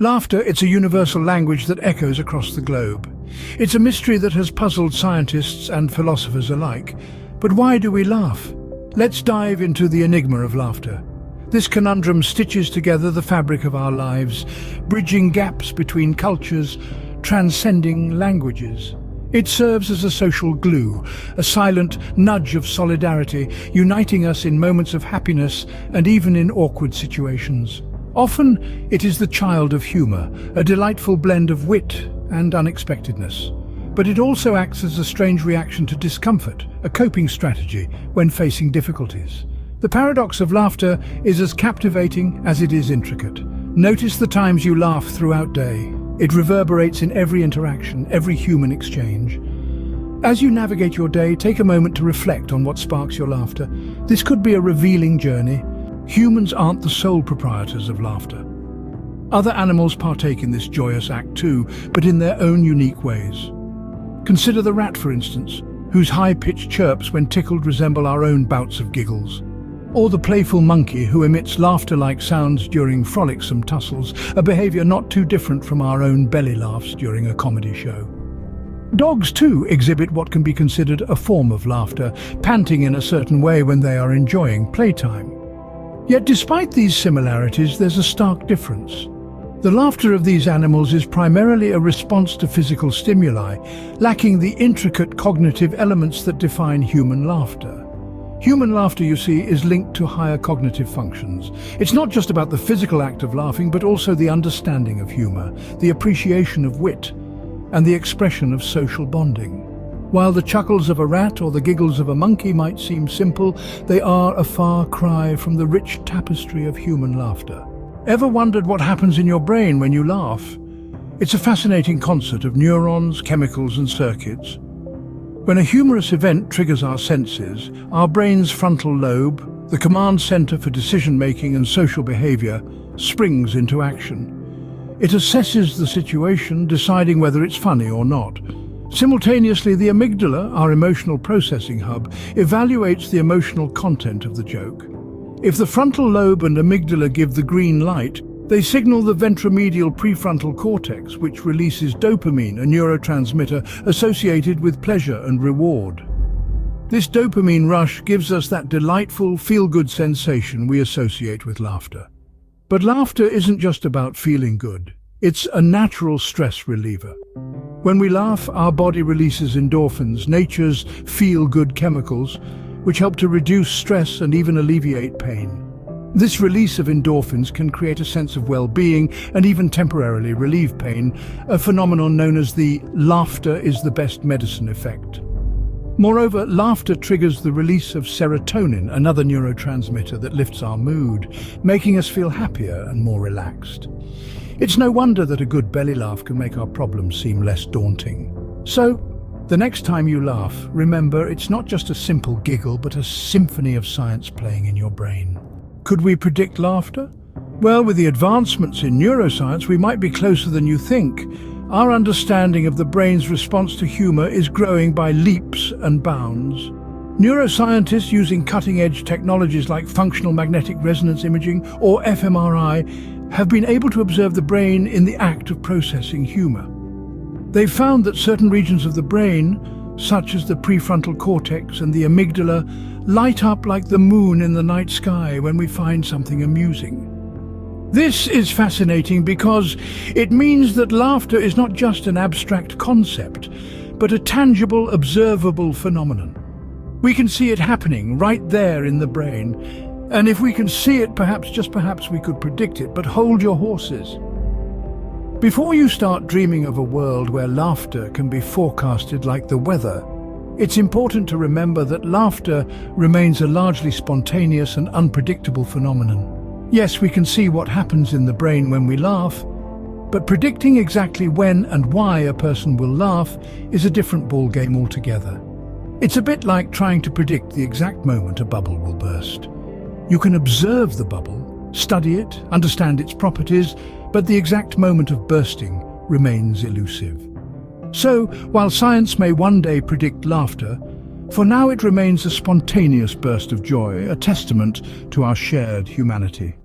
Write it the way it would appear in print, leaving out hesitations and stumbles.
Laughter, it's a universal language that echoes across the globe. It's a mystery that has puzzled scientists and philosophers alike. But why do we laugh? Let's dive into the enigma of laughter. This conundrum stitches together the fabric of our lives, bridging gaps between cultures, transcending languages. It serves as a social glue, a silent nudge of solidarity, uniting us in moments of happiness and even in awkward situations. Often, it is the child of humor, a delightful blend of wit and unexpectedness. But it also acts as a strange reaction to discomfort, a coping strategy when facing difficulties. The paradox of laughter is as captivating as it is intricate. Notice the times you laugh throughout day. It reverberates in every interaction, every human exchange. As you navigate your day, take a moment to reflect on what sparks your laughter. This could be a revealing journey. Humans aren't the sole proprietors of laughter. Other animals partake in this joyous act too, but in their own unique ways. Consider the rat, for instance, whose high-pitched chirps when tickled resemble our own bouts of giggles. Or the playful monkey who emits laughter-like sounds during frolicsome tussles, a behavior not too different from our own belly laughs during a comedy show. Dogs too exhibit what can be considered a form of laughter, panting in a certain way when they are enjoying playtime. Yet despite these similarities, there's a stark difference. The laughter of these animals is primarily a response to physical stimuli, lacking the intricate cognitive elements that define human laughter. Human laughter, you see, is linked to higher cognitive functions. It's not just about the physical act of laughing, but also the understanding of humor, the appreciation of wit, and the expression of social bonding. While the chuckles of a rat or the giggles of a monkey might seem simple, they are a far cry from the rich tapestry of human laughter. Ever wondered what happens in your brain when you laugh? It's a fascinating concert of neurons, chemicals, and circuits. When a humorous event triggers our senses, our brain's frontal lobe, the command center for decision-making and social behavior, springs into action. It assesses the situation, deciding whether it's funny or not. Simultaneously, the amygdala, our emotional processing hub, evaluates the emotional content of the joke. If the frontal lobe and amygdala give the green light, they signal the ventromedial prefrontal cortex, which releases dopamine, a neurotransmitter associated with pleasure and reward. This dopamine rush gives us that delightful, feel-good sensation we associate with laughter. But laughter isn't just about feeling good. It's a natural stress reliever. When we laugh, our body releases endorphins, nature's feel-good chemicals, which help to reduce stress and even alleviate pain. This release of endorphins can create a sense of well-being and even temporarily relieve pain, a phenomenon known as the laughter is the best medicine effect. Moreover, laughter triggers the release of serotonin, another neurotransmitter that lifts our mood, making us feel happier and more relaxed. It's no wonder that a good belly laugh can make our problems seem less daunting. So, the next time you laugh, remember it's not just a simple giggle, but a symphony of science playing in your brain. Could we predict laughter? Well, with the advancements in neuroscience, we might be closer than you think. Our understanding of the brain's response to humor is growing by leaps and bounds. Neuroscientists using cutting-edge technologies like functional magnetic resonance imaging, or fMRI, have been able to observe the brain in the act of processing humor. They've found that certain regions of the brain, such as the prefrontal cortex and the amygdala, light up like the moon in the night sky when we find something amusing. This is fascinating because it means that laughter is not just an abstract concept, but a tangible, observable phenomenon. We can see it happening right there in the brain, and if we can see it, just perhaps we could predict it, but hold your horses. Before you start dreaming of a world where laughter can be forecasted like the weather, it's important to remember that laughter remains a largely spontaneous and unpredictable phenomenon. Yes, we can see what happens in the brain when we laugh, but predicting exactly when and why a person will laugh is a different ballgame altogether. It's a bit like trying to predict the exact moment a bubble will burst. You can observe the bubble, study it, understand its properties, but the exact moment of bursting remains elusive. So, while science may one day predict laughter, for now it remains a spontaneous burst of joy, a testament to our shared humanity.